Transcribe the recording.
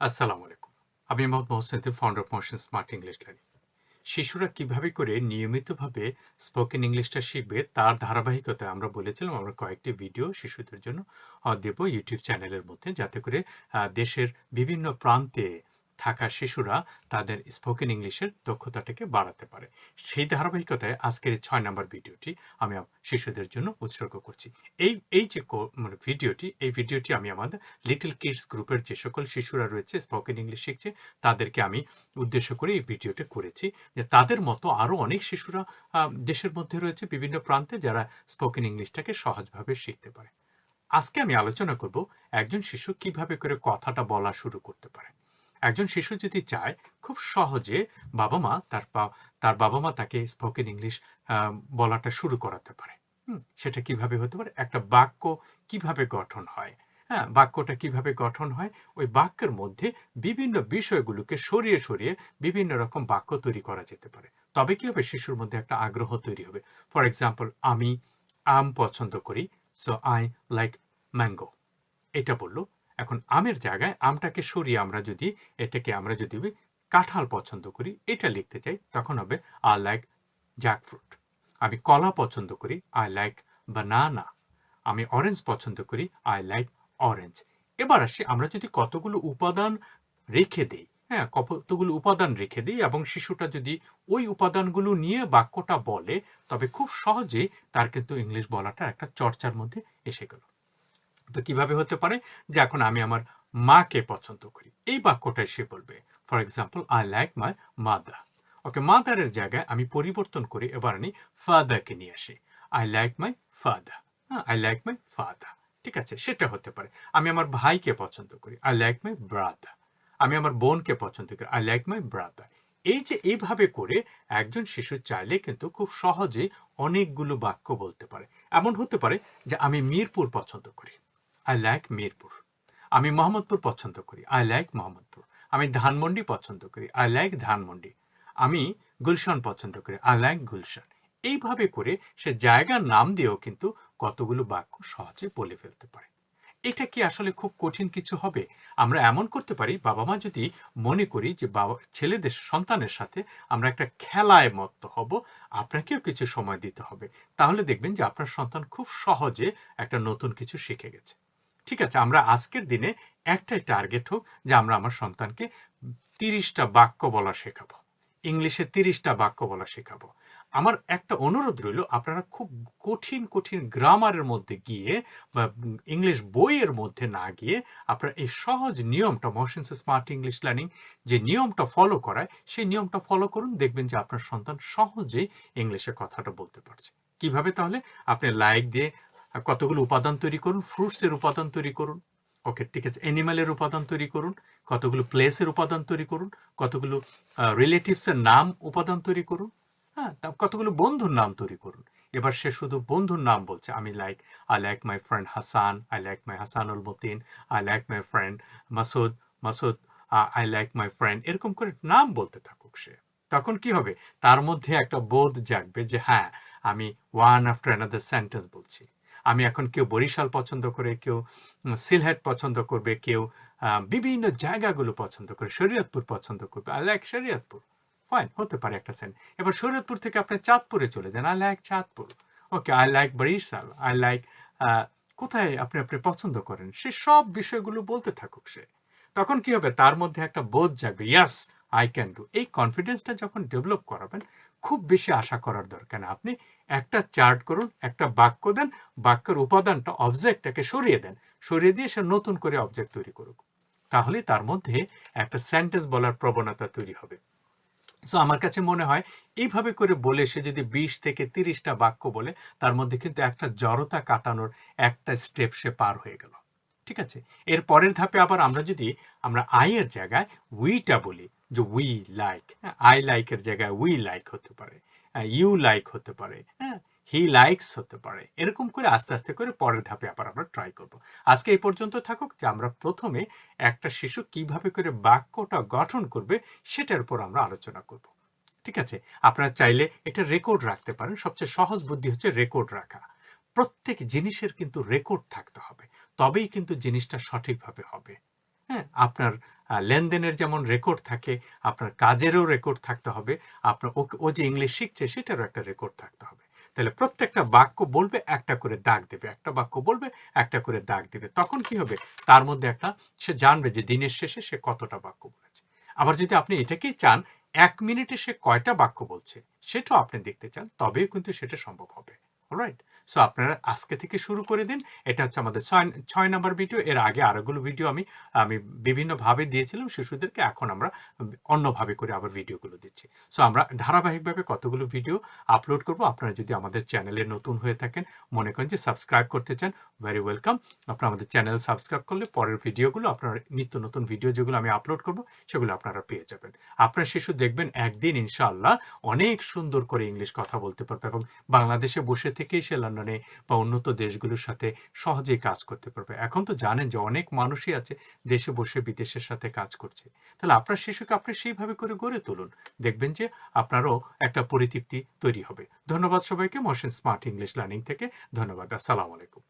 আসসালামু আলাইকুম। আমি Mohammad Mohsin, founder of motion smart English learning. শিশুরা কিভাবে করে নিয়মিতভাবে স্পোকেন ইংলিশটা শিখবে তার ধারাবাহিকতায় আমরা বলেছিলাম আমরা কয়েকটি ভিডিও শিশুদের জন্য দেব ইউটিউব চ্যানেলের মধ্যে, যাতে করে দেশের বিভিন্ন প্রান্তে থাকা শিশুরা তাদের স্পোকেন ইংলিশের দক্ষতাটাকে বাড়াতে পারে। সেই ধারাবাহিকতায় আজকের ৬ নম্বর ভিডিওটি আমি শিশুদের জন্য উৎসর্গ করছি। এই যে ভিডিওটি আমি আমাদের লিটল কিডস গ্রুপের যে সকল শিশুরা রয়েছে স্পোকেন ইংলিশ শিখছে তাদেরকে আমি উদ্দেশ্য করে এই ভিডিওটা করেছি, যে তাদের মতো আরও অনেক শিশুরা দেশের মধ্যে রয়েছে বিভিন্ন প্রান্তে যারা স্পোকেন ইংলিশটাকে সহজভাবে শিখতে পারে। আজকে আমি আলোচনা করব একজন শিশু কিভাবে করে কথাটা বলা শুরু করতে পারে। একজন শিশু যদি চায় খুব সহজে তার বাবা মা তাকে স্পোকেন ইংলিশ বলাটা শুরু করাতে পারে। সেটা কিভাবে হতে পারে? একটা বাক্য কিভাবে গঠন হয়, হ্যাঁ, বাক্যটা কিভাবে গঠন হয়, ওই বাক্যের মধ্যে বিভিন্ন বিষয়গুলোকে সরিয়ে সরিয়ে বিভিন্ন রকম বাক্য তৈরি করা যেতে পারে। তবে কি হবে? শিশুর মধ্যে একটা আগ্রহ তৈরি হবে। ফর এক্সাম্পল, আমি আম পছন্দ করি, সো আই লাইক ম্যাঙ্গো, এটা বললো। এখন আমের জায়গায় আমটাকে সরিয়ে আমরা যদি কাঁঠাল পছন্দ করি এটা লিখতে চাই, তখন হবে আই লাইক জ্যাকফ্রুট। আমি কলা পছন্দ করি, আই লাইক বানানা। আমি অরেঞ্জ পছন্দ করি, আই লাইক অরেঞ্জ। এবার আসি, আমরা যদি কতগুলো উপাদান রেখে দিই, হ্যাঁ, কতগুলো উপাদান রেখে দিই এবং শিশুটা যদি ওই উপাদানগুলো নিয়ে বাক্যটা বলে, তবে খুব সহজেই তার কিন্তু ইংলিশ বলাটা একটা চর্চার মধ্যে এসে গেল। তো কিভাবে হতে পারে? যে এখন আমি আমার মাকে পছন্দ করি, এই বাক্যটাই সে বলবে। For example, I like my mother. Okay, মাদারের জায়গায় আমি পরিবর্তন করে এবার আমি ফাদারকে নিয়ে আসি। I like my father. হ্যাঁ, আই লাইক মাই ফাদার। ঠিক আছে, সেটা হতে পারে। আমি আমার ভাইকে পছন্দ করি, আই লাইক মাই ব্রাদার। আমি আমার বোনকে পছন্দ করি, আই লাইক মাই ব্রাদার। এই যে এইভাবে করে একজন শিশু চাইলে কিন্তু খুব সহজে অনেকগুলো বাক্য বলতে পারে। এমন হতে পারে যে আমি মিরপুর পছন্দ করি, আই লাইক মিরপুর। আমি মোহাম্মদপুর পছন্দ করি, আই লাইক মোহাম্মদপুর। আমি ধানমন্ডি পছন্দ করি, আই লাইক ধানমন্ডি। আমি গুলশান পছন্দ করি, আই লাইক গুলশান। এইভাবে করে সে জায়গার নাম দিয়েও কিন্তু কতগুলো বাক্য সহজে বলে ফেলতে পারে। এটা কি আসলে খুব কঠিন কিছু হবে? আমরা এমন করতে পারি, বাবা মা যদি মনে করি যে ছেলেদের সন্তানের সাথে আমরা একটা খেলায় মত্ত হব, আপনাকেও কিছু সময় দিতে হবে, তাহলে দেখবেন যে আপনার সন্তান খুব সহজে একটা নতুন কিছু শিখে গেছে। ঠিক আছে, আমরা আজকের দিনে একটাই টার্গেট হোক যে আমরা আমার সন্তানকে 30টা বাক্য বলা শেখাবো, ইংলিশে 30টা বাক্য বলা শেখাবো। আমার একটা অনুরোধ রইল, আপনারা খুব কঠিন কঠিন গ্রামারের মধ্যে গিয়ে বা ইংলিশ বইয়ের মধ্যে না গিয়ে আপনারা এই সহজ নিয়মটা, মহসিন স্মার্ট ইংলিশ লার্নিং যে নিয়মটা ফলো করায়, সেই নিয়মটা ফলো করুন। দেখবেন যে আপনার সন্তান সহজেই ইংলিশে কথাটা বলতে পারছে। কিভাবে? তাহলে আপনি লাইক দিয়ে কতগুলো উপাদান তৈরি করুন, ফ্রুটসের উপাদান তৈরি করুন, ওকে ঠিক আছে, অ্যানিম্যালের উপাদান তৈরি করুন, কতগুলো প্লেসের উপাদান তৈরি করুন, কতগুলো রিলেটিভসের নাম উপাদান তৈরি করুন, হ্যাঁ, কতগুলো বন্ধুর নাম তৈরি করুন। এবার সে শুধু বন্ধুর নাম বলছে, I like my friend Hasan, I like my Hasanul Matin, I like my friend Masud, Masud, I like my friend, এরকম করে নাম বলতে থাকুক সে। তখন কি হবে? তার মধ্যে একটা বোধ জাগবে যে হ্যাঁ, আমি ওয়ান আফটার অ্যানাদার সেন্টেন্স বলছি। আমি এখন কেউ বরিশাল পছন্দ করে, কেউ সিলহেট পছন্দ করবে, কেউ বিভিন্ন জায়গাগুলো পছন্দ করে, শরীয়তপুর পছন্দ করবে, আই লাইক শরীয়তপুর। ফাইন, হতে পারে একটা সেন্ট। এবার শরীয়তপুর থেকে আপনি চাঁদপুরে চলে যান, I like Chandpur. Okay, I like Barishal, I like কোথায় আপনি আপনি পছন্দ করেন, সে সব বিষয়গুলো বলতে থাকুক সে। তখন কি হবে? তার মধ্যে একটা বোধ জাগবে, ইয়াস আই ক্যান ডু। এই কনফিডেন্সটা যখন ডেভেলপ করাবেন, খুব বেশি আশা করার দরকার না। আপনি একটা চার্ট করুন, একটা বাক্য দেন, বাক্যের উপাদানটা, অবজেক্টটাকে সরিয়ে দেন, সরিয়ে দিয়ে সে নতুন করে অবজেক্ট তৈরি করুক। তাহলে তার মধ্যে একটা সেন্টেন্স বলার প্রবণতা তৈরি হবে। সো আমার কাছে মনে হয় এইভাবে করে বলে সে যদি 20 থেকে 30টা বাক্য বলে, তার মধ্যে কিন্তু একটা জড়তা কাটানোর একটা স্টেপ সে পার হয়ে গেল। ঠিক আছে, এর পরের ধাপে আবার আমরা আই এর জায়গায় উইটা বলি, যে উই লাইক। আই লাইকের জায়গায় উই লাইক হতে পারে, ইউ লাইক হতে পারে, হ্যাঁ, হি লাইকস হতে পারে। এরকম করে আস্তে আস্তে করে পরের ধাপে আবার আমরা ট্রাই করব। আজকে এই পর্যন্ত থাকুক, যে আমরা প্রথমে একটা শিশু কিভাবে করে বাক্যটা গঠন করবে সেটার উপর আমরা আলোচনা করব। ঠিক আছে, আপনারা চাইলে এটা রেকর্ড রাখতে পারেন। সবচেয়ে সহজ বুদ্ধি হচ্ছে রেকর্ড রাখা। প্রত্যেক জিনিসের কিন্তু রেকর্ড থাকতে হবে, তবেই কিন্তু জিনিসটা সঠিকভাবে হবে। হ্যাঁ, আপনার লেনদেনের যেমন রেকর্ড থাকে, আপনার কাজেরও রেকর্ড থাকতে হবে, আপনার ও যে ইংলিশ শিখছে সেটারও একটা রেকর্ড থাকতে হবে। তাহলে প্রত্যেকটা বাক্য বলবে একটা করে দাগ দেবে, একটা বাক্য বলবে একটা করে দাগ দেবে। তখন কি হবে, তার মধ্যে একটা সে জানবে যে দিনের শেষে সে কতটা বাক্য বলেছে। আবার যদি আপনি এটাকেই চান 1 মিনিটে সে কয়টা বাক্য বলছে সেটাও আপনি দেখতে চান, তবেও কিন্তু সেটা সম্ভব হবে। অলরাইট, সো আপনারা আজকে থেকে শুরু করে দিন। এটা হচ্ছে আমাদের 6 নম্বর ভিডিও। এর আগে আরেকগুলো ভিডিও আমি আমি বিভিন্নভাবে দিয়েছিলাম শিশুদেরকে, এখন আমরা অন্যভাবে করে আবার ভিডিওগুলো দিচ্ছি। সো আমরা ধারাবাহিকভাবে কতগুলো ভিডিও আপলোড করব। আপনারা যদি আমাদের চ্যানেলে নতুন হয়ে থাকেন, মনে করেন যে সাবস্ক্রাইব করতে চান, ভেরি ওয়েলকাম। আপনারা আমাদের চ্যানেল সাবস্ক্রাইব করলে পরের ভিডিওগুলো, আপনার নিত্য নতুন ভিডিও যেগুলো আমি আপলোড করব সেগুলো আপনারা পেয়ে যাবেন। আপনার শিশু দেখবেন একদিন ইনশাআল্লাহ অনেক সুন্দর করে ইংলিশ কথা বলতে পারবে এবং বাংলাদেশে বসে থেকেই সে লন্ডনে বা উন্নত দেশগুলোর সাথে সহজেই কাজ করতে পারবে। এখন তো জানেন যে অনেক মানুষই আছে দেশে বসে বিদেশের সাথে কাজ করছে। তাহলে আপনার শিশুকে আপনি সেইভাবে করে গড়ে তুলুন, দেখবেন যে আপনারও একটা পরিতৃপ্তি তৈরি হবে। ধন্যবাদ সবাইকে। মহসিন স্মার্ট ইংলিশ লার্নিং থেকে ধন্যবাদ। আসসালামু আলাইকুম।